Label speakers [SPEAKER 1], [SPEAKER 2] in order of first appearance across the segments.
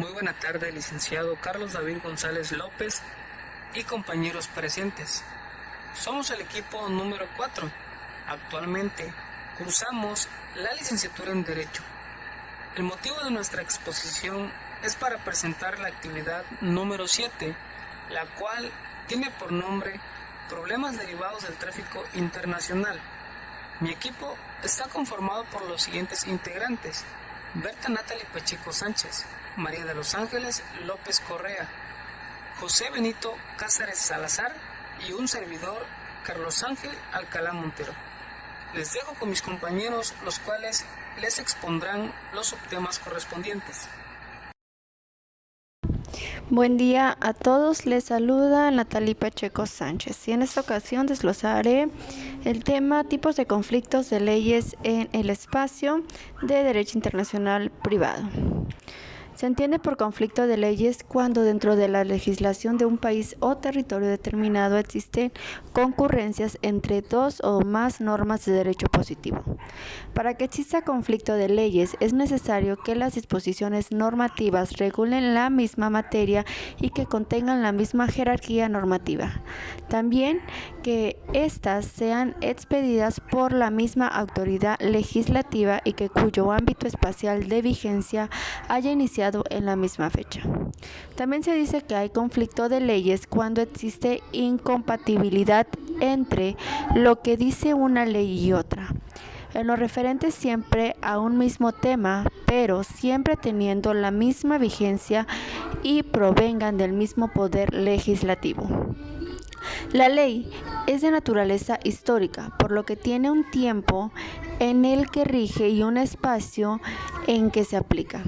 [SPEAKER 1] Muy buena tarde, licenciado Carlos David González López y compañeros presentes. Somos el equipo número 4. Actualmente cursamos la licenciatura en Derecho. El motivo de nuestra exposición es para presentar la actividad número 7, la cual tiene por nombre Problemas derivados del tráfico internacional. Mi equipo está conformado por los siguientes integrantes: Berta Natalie Pacheco Sánchez, María de los Ángeles López Correa, José Benito Cázares Salazar y un servidor, Carlos Ángel Alcalá Montero. Les dejo con mis compañeros, los cuales les expondrán los subtemas correspondientes.
[SPEAKER 2] Buen día a todos, les saluda Natalie Pacheco Sánchez y en esta ocasión desglosaré el tema tipos de conflictos de leyes en el espacio de derecho internacional privado. Se entiende por conflicto de leyes cuando dentro de la legislación de un país o territorio determinado existen concurrencias entre dos o más normas de derecho positivo. Para que exista conflicto de leyes es necesario que las disposiciones normativas regulen la misma materia y que contengan la misma jerarquía normativa. También que éstas sean expedidas por la misma autoridad legislativa y que cuyo ámbito espacial de vigencia haya iniciado en la misma fecha. También se dice que hay conflicto de leyes cuando existe incompatibilidad entre lo que dice una ley y otra, en lo referente siempre a un mismo tema, pero siempre teniendo la misma vigencia y provengan del mismo poder legislativo. La ley es de naturaleza histórica, por lo que tiene un tiempo en el que rige y un espacio en que se aplica.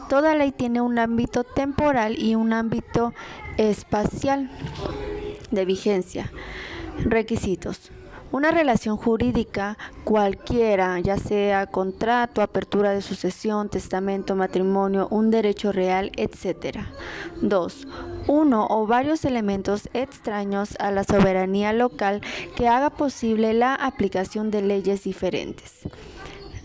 [SPEAKER 2] Toda ley tiene un ámbito temporal y un ámbito espacial de vigencia. Requisitos: una relación jurídica cualquiera, ya sea contrato, apertura de sucesión, testamento, matrimonio, un derecho real, etc. 2. Uno o varios elementos extraños a la soberanía local que haga posible la aplicación de leyes diferentes.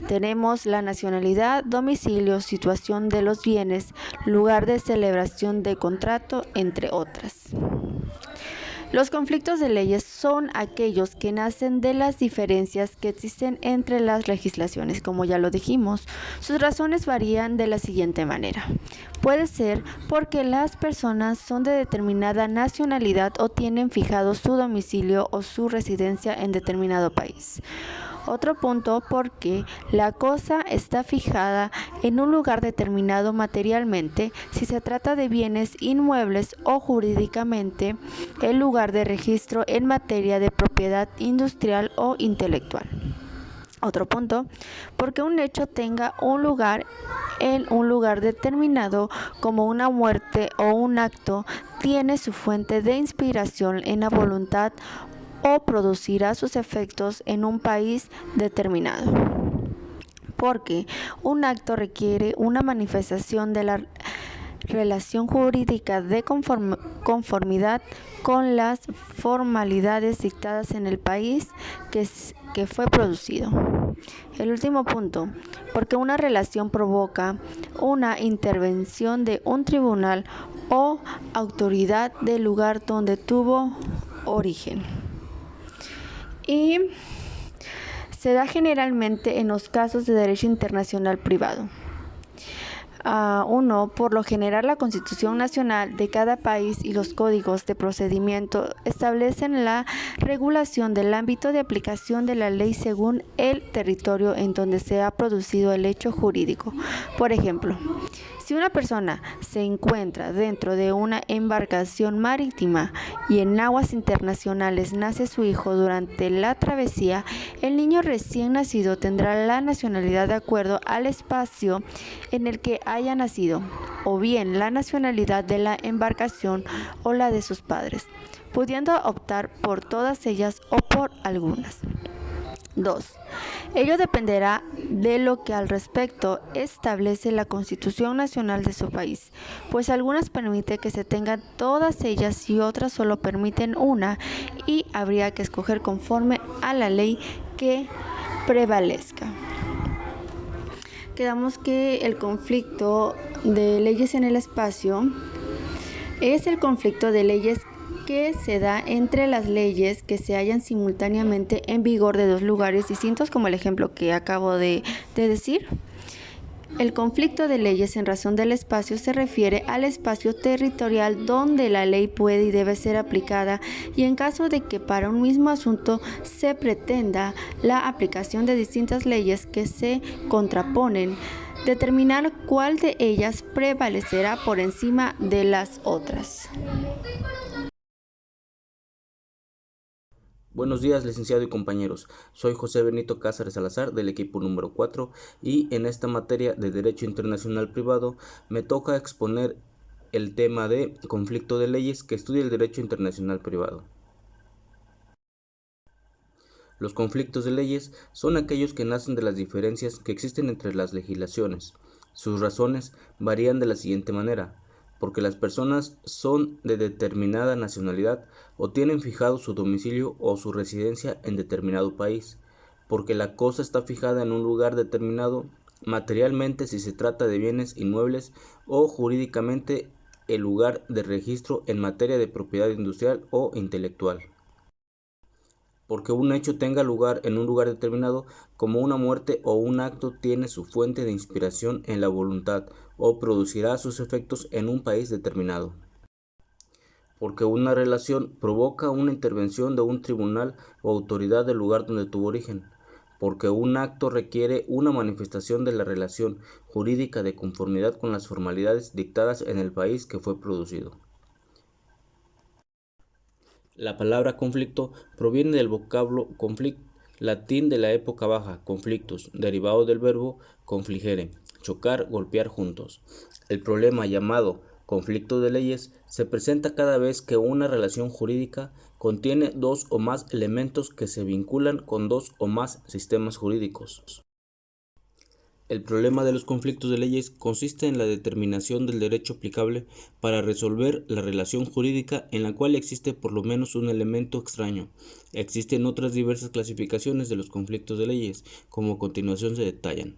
[SPEAKER 2] Tenemos la nacionalidad, domicilio, situación de los bienes, lugar de celebración de contrato, entre otras. Los conflictos de leyes son aquellos que nacen de las diferencias que existen entre las legislaciones, como ya lo dijimos. Sus razones varían de la siguiente manera. Puede ser porque las personas son de determinada nacionalidad o tienen fijado su domicilio o su residencia en determinado país. Otro punto, porque la cosa está fijada en un lugar determinado materialmente, si se trata de bienes inmuebles, o jurídicamente el lugar de registro en materia de propiedad industrial o intelectual. Otro punto, porque un hecho tenga un lugar en un lugar determinado, como una muerte o un acto, tiene su fuente de inspiración en la voluntad o producirá sus efectos en un país determinado. Porque un acto requiere una manifestación de la relación jurídica de conformidad con las formalidades dictadas en el país que fue producido. El último punto, porque una relación provoca una intervención de un tribunal o autoridad del lugar donde tuvo origen. Y se da generalmente en los casos de derecho internacional privado. 1. Por lo general, la Constitución Nacional de cada país y los códigos de procedimiento establecen la regulación del ámbito de aplicación de la ley según el territorio en donde se ha producido el hecho jurídico. Por ejemplo, si una persona se encuentra dentro de una embarcación marítima y en aguas internacionales nace su hijo durante la travesía, el niño recién nacido tendrá la nacionalidad de acuerdo al espacio en el que haya nacido, o bien la nacionalidad de la embarcación o la de sus padres, pudiendo optar por todas ellas o por algunas. 2. Ello dependerá de lo que al respecto establece la Constitución Nacional de su país, pues algunas permiten que se tengan todas ellas y otras solo permiten una, y habría que escoger conforme a la ley que prevalezca. quedamos que el conflicto de leyes en el espacio es el conflicto de leyes que se da entre las leyes que se hallan simultáneamente en vigor de dos lugares distintos, como el ejemplo que acabo de decir. El conflicto de leyes en razón del espacio se refiere al espacio territorial donde la ley puede y debe ser aplicada, y en caso de que para un mismo asunto se pretenda la aplicación de distintas leyes que se contraponen, determinar cuál de ellas prevalecerá por encima de las otras.
[SPEAKER 3] Buenos días, licenciado y compañeros. Soy José Benito Cázares Salazar del equipo número 4 y en esta materia de Derecho Internacional Privado me toca exponer el tema de conflicto de leyes que estudia el Derecho Internacional Privado. Los conflictos de leyes son aquellos que nacen de las diferencias que existen entre las legislaciones. Sus razones varían de la siguiente manera: porque las personas son de determinada nacionalidad o tienen fijado su domicilio o su residencia en determinado país, porque la cosa está fijada en un lugar determinado, materialmente si se trata de bienes inmuebles, o jurídicamente el lugar de registro en materia de propiedad industrial o intelectual. Porque un hecho tenga lugar en un lugar determinado, como una muerte o un acto tiene su fuente de inspiración en la voluntad o producirá sus efectos en un país determinado. Porque una relación provoca una intervención de un tribunal o autoridad del lugar donde tuvo origen. Porque un acto requiere una manifestación de la relación jurídica de conformidad con las formalidades dictadas en el país que fue producido. La palabra conflicto proviene del vocablo conflict, latín de la época baja, conflictus, derivado del verbo confligere, chocar, golpear juntos. El problema llamado conflicto de leyes se presenta cada vez que una relación jurídica contiene dos o más elementos que se vinculan con dos o más sistemas jurídicos. El problema de los conflictos de leyes consiste en la determinación del derecho aplicable para resolver la relación jurídica en la cual existe por lo menos un elemento extraño. Existen otras diversas clasificaciones de los conflictos de leyes, como a continuación se detallan.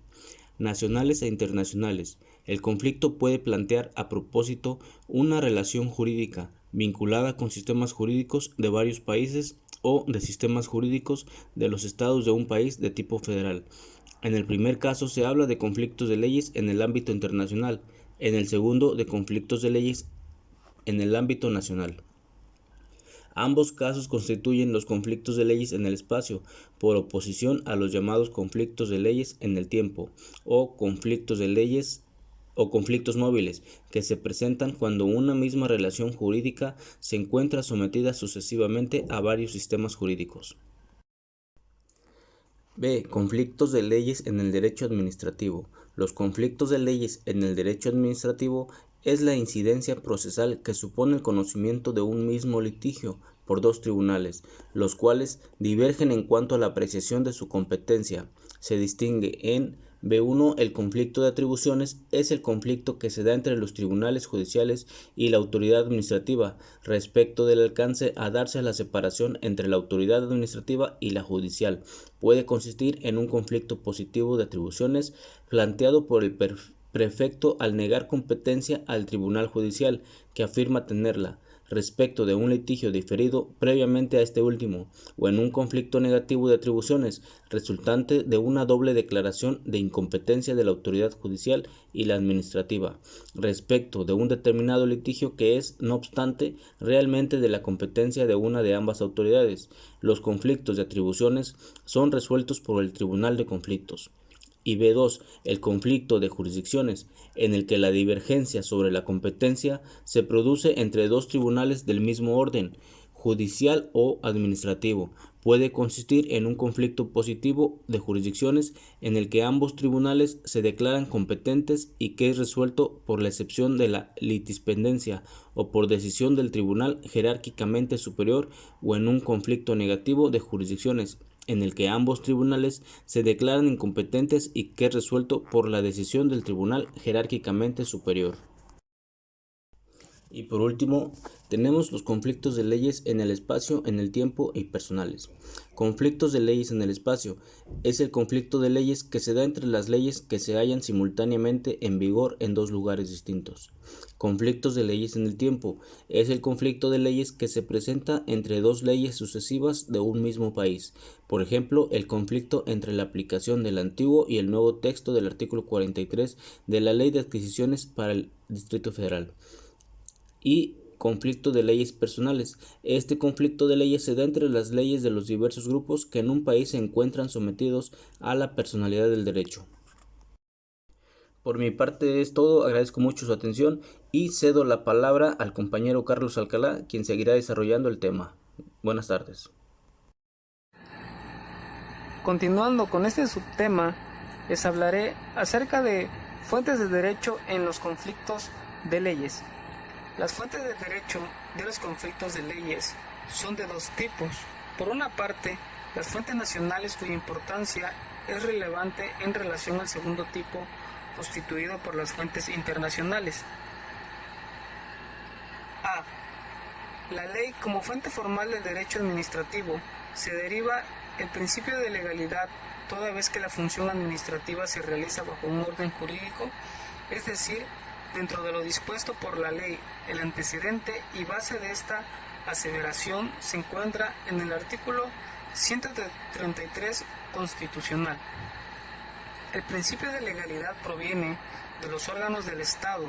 [SPEAKER 3] Nacionales e internacionales. El conflicto puede plantear a propósito una relación jurídica vinculada con sistemas jurídicos de varios países o de sistemas jurídicos de los estados de un país de tipo federal. En el primer caso se habla de conflictos de leyes en el ámbito internacional, en el segundo de conflictos de leyes en el ámbito nacional. Ambos casos constituyen los conflictos de leyes en el espacio, por oposición a los llamados conflictos de leyes en el tiempo, o conflictos de leyes o conflictos móviles, que se presentan cuando una misma relación jurídica se encuentra sometida sucesivamente a varios sistemas jurídicos. B. Conflictos de leyes en el derecho administrativo. Los conflictos de leyes en el derecho administrativo es la incidencia procesal que supone el conocimiento de un mismo litigio por dos tribunales, los cuales divergen en cuanto a la apreciación de su competencia. Se distingue en B1. El conflicto de atribuciones es el conflicto que se da entre los tribunales judiciales y la autoridad administrativa respecto del alcance a darse a la separación entre la autoridad administrativa y la judicial. Puede consistir en un conflicto positivo de atribuciones planteado por el prefecto al negar competencia al tribunal judicial que afirma tenerla respecto de un litigio diferido previamente a este último, o en un conflicto negativo de atribuciones resultante de una doble declaración de incompetencia de la autoridad judicial y la administrativa respecto de un determinado litigio que es, no obstante, realmente de la competencia de una de ambas autoridades. Los conflictos de atribuciones son resueltos por el Tribunal de Conflictos. Y B2. El conflicto de jurisdicciones, en el que la divergencia sobre la competencia se produce entre dos tribunales del mismo orden, judicial o administrativo. Puede consistir en un conflicto positivo de jurisdicciones en el que ambos tribunales se declaran competentes y que es resuelto por la excepción de la litispendencia o por decisión del tribunal jerárquicamente superior, o en un conflicto negativo de jurisdicciones en el que ambos tribunales se declaran incompetentes y que es resuelto por la decisión del tribunal jerárquicamente superior. Y por último, tenemos los conflictos de leyes en el espacio, en el tiempo y personales. Conflictos de leyes en el espacio es el conflicto de leyes que se da entre las leyes que se hallan simultáneamente en vigor en dos lugares distintos. Conflictos de leyes en el tiempo es el conflicto de leyes que se presenta entre dos leyes sucesivas de un mismo país. Por ejemplo, el conflicto entre la aplicación del antiguo y el nuevo texto del artículo 43 de la Ley de Adquisiciones para el Distrito Federal. Y conflicto de leyes personales. Este conflicto de leyes se da entre las leyes de los diversos grupos que en un país se encuentran sometidos a la personalidad del derecho. Por mi parte es todo, agradezco mucho su atención y cedo la palabra al compañero Carlos Alcalá, quien seguirá desarrollando el tema. Buenas tardes.
[SPEAKER 1] Continuando con este subtema, les hablaré acerca de fuentes de derecho en los conflictos de leyes. Las fuentes de derecho de los conflictos de leyes son de dos tipos. Por una parte, las fuentes nacionales cuya importancia es relevante en relación al segundo tipo, constituido por las fuentes internacionales. A. La ley como fuente formal del derecho administrativo se deriva el principio de legalidad toda vez que la función administrativa se realiza bajo un orden jurídico, es decir, dentro de lo dispuesto por la ley. El antecedente y base de esta aseveración se encuentra en el artículo 133 constitucional. El principio de legalidad proviene de los órganos del Estado.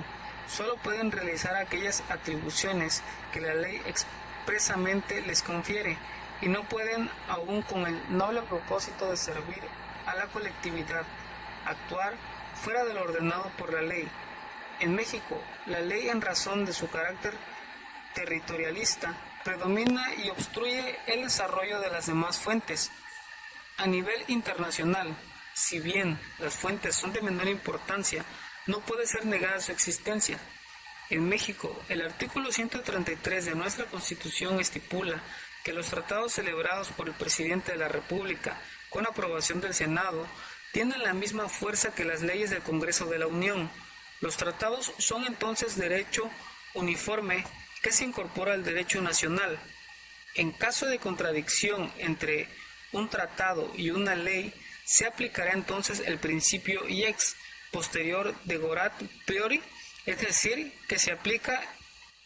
[SPEAKER 1] Solo pueden realizar aquellas atribuciones que la ley expresamente les confiere y no pueden, aun con el noble propósito de servir a la colectividad, actuar fuera de lo ordenado por la ley. En México, la ley, en razón de su carácter territorialista, predomina y obstruye el desarrollo de las demás fuentes. A nivel internacional, si bien las fuentes son de menor importancia, no puede ser negada su existencia. En México, el artículo 133 de nuestra Constitución estipula que los tratados celebrados por el presidente de la República, con aprobación del Senado, tienen la misma fuerza que las leyes del Congreso de la Unión. Los tratados son entonces derecho uniforme que se incorpora al derecho nacional. En caso de contradicción entre un tratado y una ley, se aplicará entonces el principio iex posterior de Gorat priori, es decir, que se aplica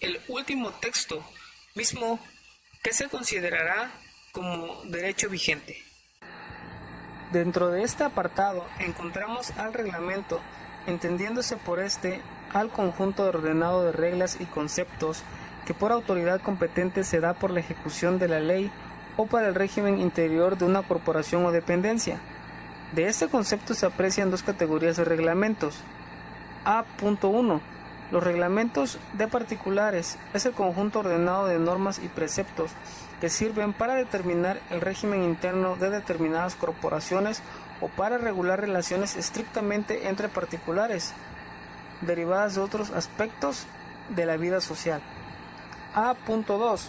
[SPEAKER 1] el último texto mismo que se considerará como derecho vigente. Dentro de este apartado encontramos al reglamento, entendiéndose por este al conjunto ordenado de reglas y conceptos que por autoridad competente se da por la ejecución de la ley o para el régimen interior de una corporación o dependencia. De este concepto se aprecian dos categorías de reglamentos. A.1. Los reglamentos de particulares es el conjunto ordenado de normas y preceptos que sirven para determinar el régimen interno de determinadas corporaciones o para regular relaciones estrictamente entre particulares, derivadas de otros aspectos de la vida social. A.2.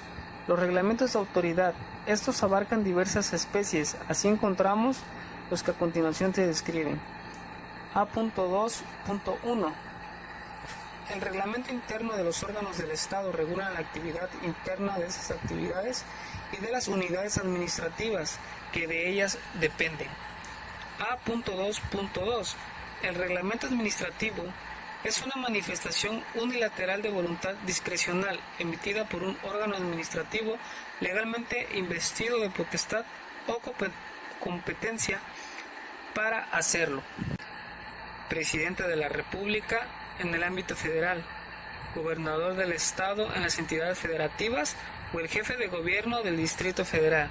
[SPEAKER 1] Los reglamentos de autoridad. Estos abarcan diversas especies, así encontramos los que a continuación se describen. A.2.1. El reglamento interno de los órganos del Estado regula la actividad interna de esas actividades y de las unidades administrativas que de ellas dependen. A.2.2. El reglamento administrativo es una manifestación unilateral de voluntad discrecional emitida por un órgano administrativo legalmente investido de potestad o competencia para hacerlo. Presidente de la República en el ámbito federal, gobernador del estado en las entidades federativas o el jefe de gobierno del Distrito Federal.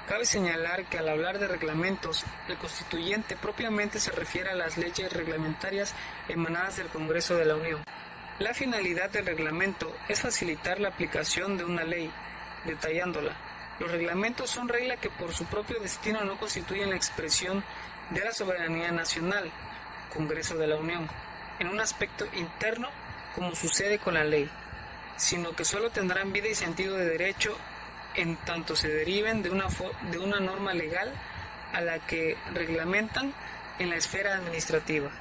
[SPEAKER 1] Cabe señalar que al hablar de reglamentos, el constituyente propiamente se refiere a las leyes reglamentarias emanadas del Congreso de la Unión. La finalidad del reglamento es facilitar la aplicación de una ley, detallándola. Los reglamentos son reglas que por su propio destino no constituyen la expresión de la soberanía nacional, Congreso de la Unión, en un aspecto interno como sucede con la ley, sino que solo tendrán vida y sentido de derecho en tanto se deriven de una norma legal a la que reglamentan en la esfera administrativa.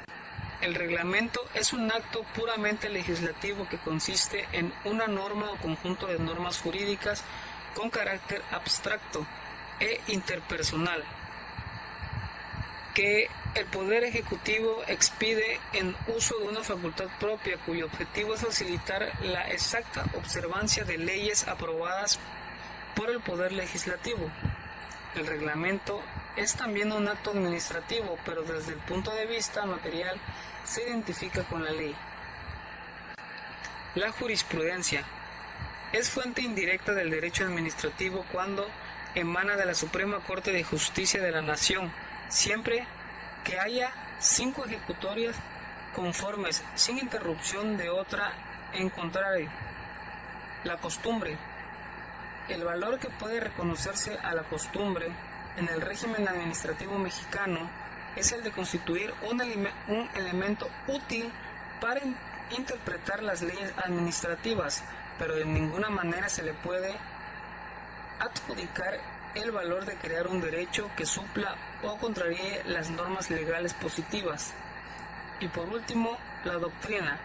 [SPEAKER 1] El reglamento es un acto puramente legislativo que consiste en una norma o conjunto de normas jurídicas con carácter abstracto e interpersonal que el Poder Ejecutivo expide en uso de una facultad propia cuyo objetivo es facilitar la exacta observancia de leyes aprobadas por el Poder Legislativo. El reglamento es también un acto administrativo, pero desde el punto de vista material se identifica con la ley. La jurisprudencia es fuente indirecta del derecho administrativo cuando emana de la Suprema Corte de Justicia de la Nación, siempre que haya 5 ejecutorias conformes sin interrupción de otra en contrario. La costumbre. El valor que puede reconocerse a la costumbre en el régimen administrativo mexicano es el de constituir un elemento útil para interpretar las leyes administrativas, pero de ninguna manera se le puede adjudicar el valor de crear un derecho que supla o contraríe las normas legales positivas. Y por último, la doctrina.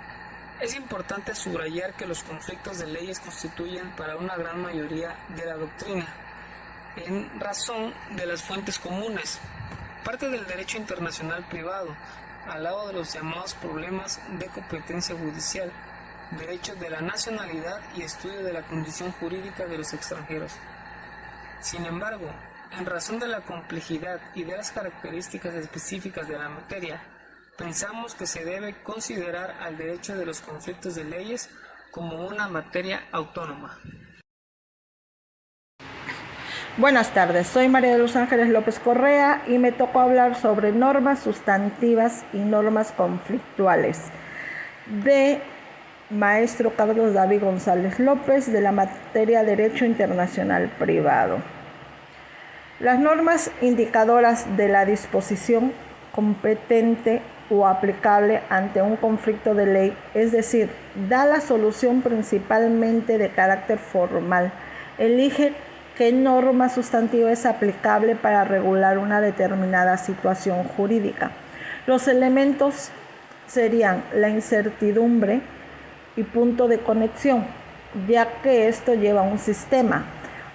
[SPEAKER 1] Es importante subrayar que los conflictos de leyes constituyen para una gran mayoría de la doctrina, en razón de las fuentes comunes, parte del derecho internacional privado, al lado de los llamados problemas de competencia judicial, derechos de la nacionalidad y estudio de la condición jurídica de los extranjeros. Sin embargo, en razón de la complejidad y de las características específicas de la materia, pensamos que se debe considerar al derecho de los conflictos de leyes como una materia autónoma.
[SPEAKER 4] Buenas tardes, soy María de los Ángeles López Correa y me tocó hablar sobre normas sustantivas y normas conflictuales de maestro Carlos David González López de la materia Derecho Internacional Privado. Las normas indicadoras de la disposición competente o aplicable ante un conflicto de ley, es decir, da la solución principalmente de carácter formal, elige qué norma sustantiva es aplicable para regular una determinada situación jurídica. Los elementos serían la incertidumbre y punto de conexión, ya que esto lleva a un sistema.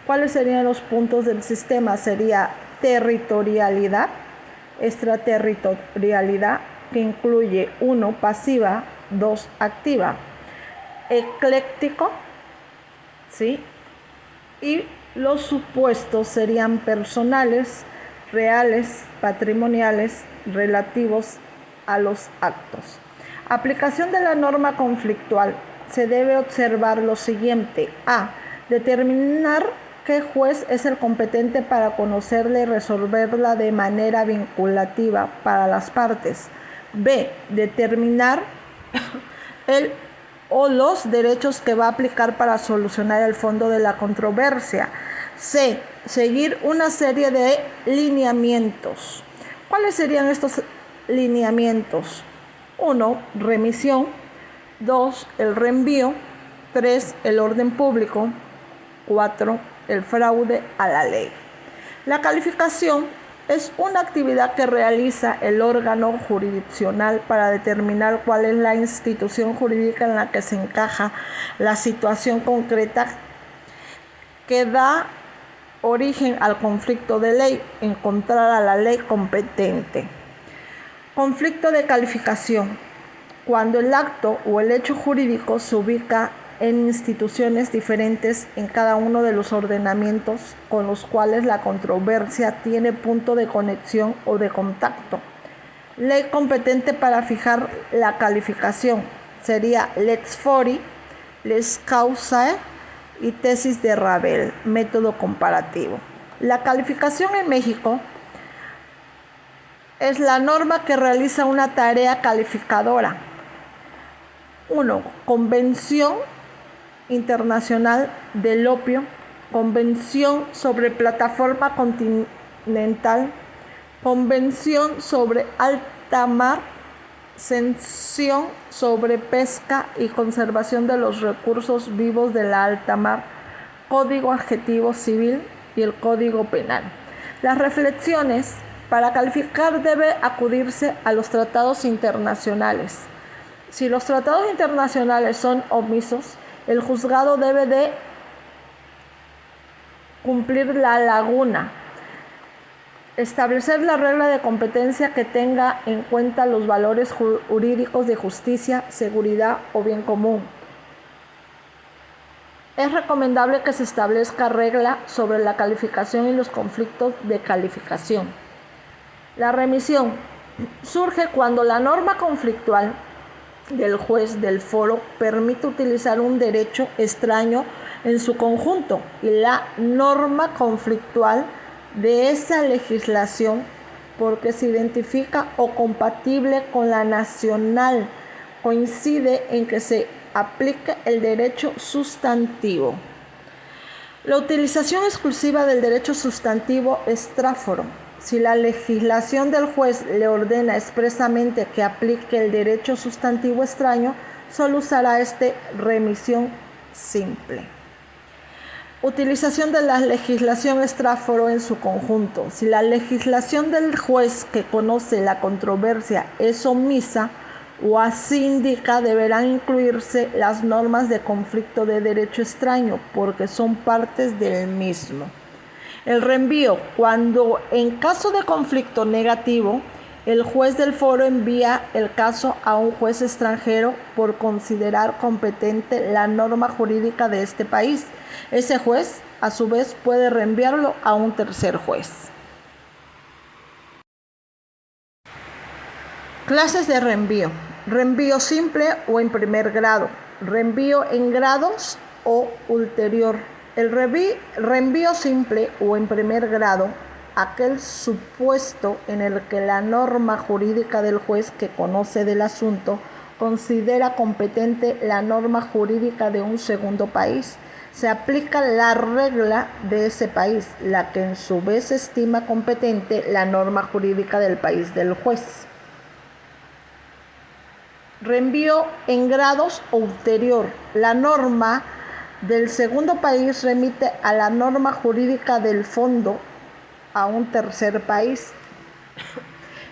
[SPEAKER 4] ¿Cuáles serían los puntos del sistema? Sería territorialidad, extraterritorialidad, que incluye 1, pasiva, 2, activa, ecléctico, ¿sí? Y los supuestos serían personales, reales, patrimoniales, relativos a los actos. Aplicación de la norma conflictual. Se debe observar lo siguiente. A. Determinar qué juez es el competente para conocerla y resolverla de manera vinculativa para las partes. B. Determinar el o los derechos que va a aplicar para solucionar el fondo de la controversia. C. Seguir una serie de lineamientos. ¿Cuáles serían estos lineamientos? 1. Remisión. 2. El reenvío. 3. El orden público. 4. El fraude a la ley. La calificación es una actividad que realiza el órgano jurisdiccional para determinar cuál es la institución jurídica en la que se encaja la situación concreta que da origen al conflicto de ley, encontrar a la ley competente. Conflicto de calificación. Cuando el acto o el hecho jurídico se ubica en instituciones diferentes en cada uno de los ordenamientos con los cuales la controversia tiene punto de conexión o de contacto. Ley competente para fijar la calificación sería lex fori, lex causae y tesis de Ravel, método comparativo. La calificación en México es la norma que realiza una tarea calificadora. 1. Convención Internacional del Opio, Convención sobre Plataforma Continental, Convención sobre Alta Mar, Sanción sobre Pesca y Conservación de los Recursos Vivos de la Alta Mar, Código Adjetivo Civil y el Código Penal. Las reflexiones Para calificar debe acudirse a los tratados internacionales. Si los tratados internacionales son omisos, el juzgado debe de cumplir la laguna, establecer la regla de competencia que tenga en cuenta los valores jurídicos de justicia, seguridad o bien común. Es recomendable que se establezca regla sobre la calificación y los conflictos de calificación. La remisión surge cuando la norma conflictual del juez del foro permite utilizar un derecho extraño en su conjunto y la norma conflictual de esa legislación porque se identifica o compatible con la nacional, coincide en que se aplique el derecho sustantivo. La utilización exclusiva del derecho sustantivo es tráforo. Si la legislación del juez le ordena expresamente que aplique el derecho sustantivo extraño, solo usará remisión simple. Utilización de la legislación extráforo en su conjunto. Si la legislación del juez que conoce la controversia es omisa o así indica, deberán incluirse las normas de conflicto de derecho extraño porque son partes del mismo. El reenvío, cuando en caso de conflicto negativo, el juez del foro envía el caso a un juez extranjero por considerar competente la norma jurídica de este país. Ese juez, a su vez, puede reenviarlo a un tercer juez. Clases de reenvío. Reenvío simple o en primer grado. Reenvío en grados o ulterior. El reenvío simple o en primer grado, aquel supuesto en el que la norma jurídica del juez que conoce del asunto considera competente la norma jurídica de un segundo país. Se aplica la regla de ese país, la que en su vez estima competente la norma jurídica del país del juez. Reenvío en grados o ulterior. La norma del segundo país remite a la norma jurídica del fondo a un tercer país.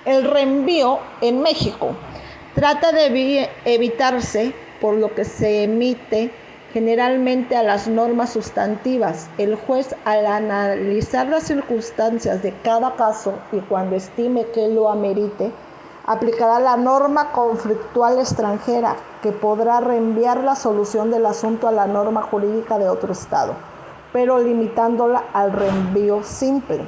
[SPEAKER 4] El reenvío en México trata de evitarse, por lo que se emite generalmente a las normas sustantivas. El juez, al analizar las circunstancias de cada caso y cuando estime que lo amerite, aplicará la norma conflictual extranjera, que podrá reenviar la solución del asunto a la norma jurídica de otro estado, pero limitándola al reenvío simple.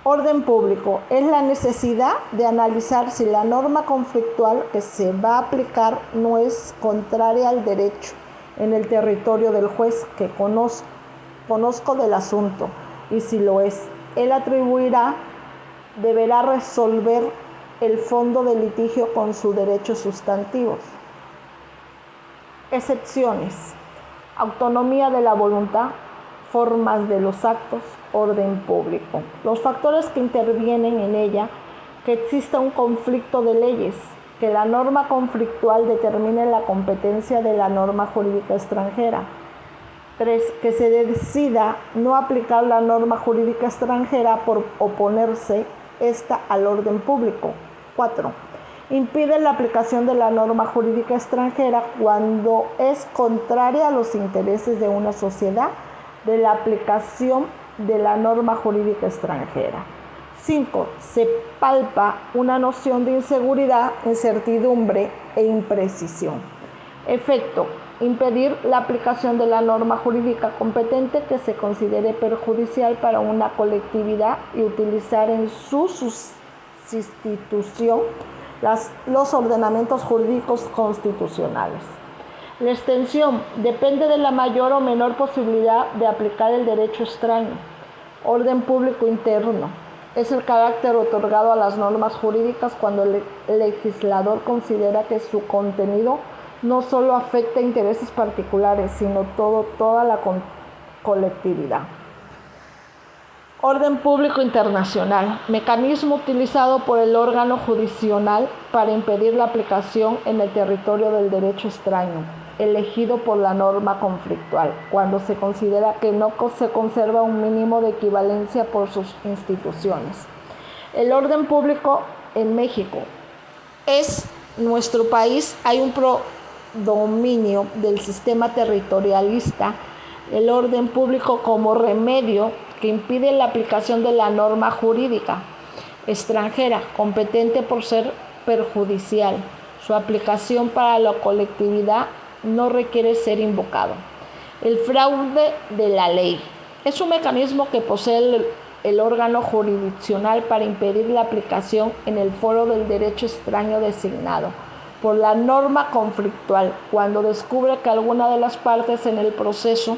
[SPEAKER 4] Orden público. Es la necesidad de analizar si la norma conflictual que se va a aplicar no es contraria al derecho en el territorio del juez que conozco del asunto, y si lo es, él deberá resolver el fondo del litigio con sus derechos sustantivos. Excepciones. Autonomía de la voluntad, formas de los actos, orden público. Los factores que intervienen en ella, que exista un conflicto de leyes, que la norma conflictual determine la competencia de la norma jurídica extranjera. 3. Que se decida no aplicar la norma jurídica extranjera por oponerse esta al orden público. 4. Impide la aplicación de la norma jurídica extranjera cuando es contraria a los intereses de una sociedad de la aplicación de la norma jurídica extranjera. 5. Se palpa una noción de inseguridad, incertidumbre e imprecisión. Efecto. Impedir la aplicación de la norma jurídica competente que se considere perjudicial para una colectividad y utilizar en su sustitución los ordenamientos jurídicos constitucionales. La extensión depende de la mayor o menor posibilidad de aplicar el derecho extraño. Orden público interno. Es el carácter otorgado a las normas jurídicas cuando el legislador considera que su contenido no solo afecta intereses particulares, sino toda la colectividad. Orden público internacional. Mecanismo utilizado por el órgano jurisdiccional para impedir la aplicación en el territorio del derecho extraño, elegido por la norma conflictual, cuando se considera que no se conserva un mínimo de equivalencia por sus instituciones. El orden público en México. Es nuestro país, hay un predominio del sistema territorialista, el orden público como remedio que impide la aplicación de la norma jurídica extranjera, competente por ser perjudicial. Su aplicación para la colectividad no requiere ser invocado. El fraude de la ley. Es un mecanismo que posee el órgano jurisdiccional para impedir la aplicación en el foro del derecho extraño designado por la norma conflictual cuando descubre que alguna de las partes en el proceso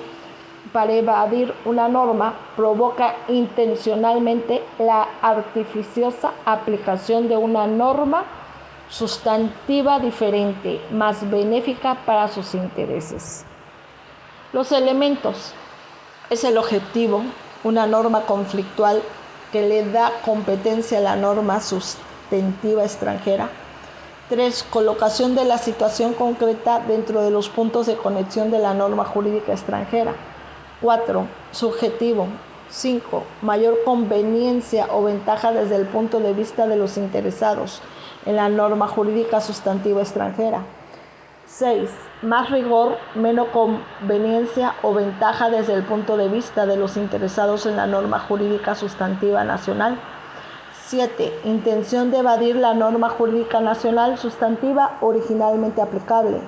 [SPEAKER 4] para evadir una norma provoca intencionalmente la artificiosa aplicación de una norma sustantiva diferente, más benéfica para sus intereses. Los elementos. Es el objetivo, una norma conflictual que le da competencia a la norma sustantiva extranjera. 3. Colocación de la situación concreta dentro de los puntos de conexión de la norma jurídica extranjera. 4. Subjetivo. 5. Mayor conveniencia o ventaja desde el punto de vista de los interesados en la norma jurídica sustantiva extranjera. 6. Más rigor, menos conveniencia o ventaja desde el punto de vista de los interesados en la norma jurídica sustantiva nacional. 7. Intención de evadir la norma jurídica nacional sustantiva originalmente aplicable.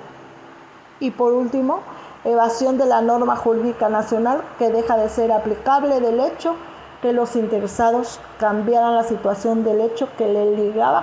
[SPEAKER 4] Y por último, evasión de la norma jurídica nacional que deja de ser aplicable del hecho que los interesados cambiaran la situación del hecho que le ligaba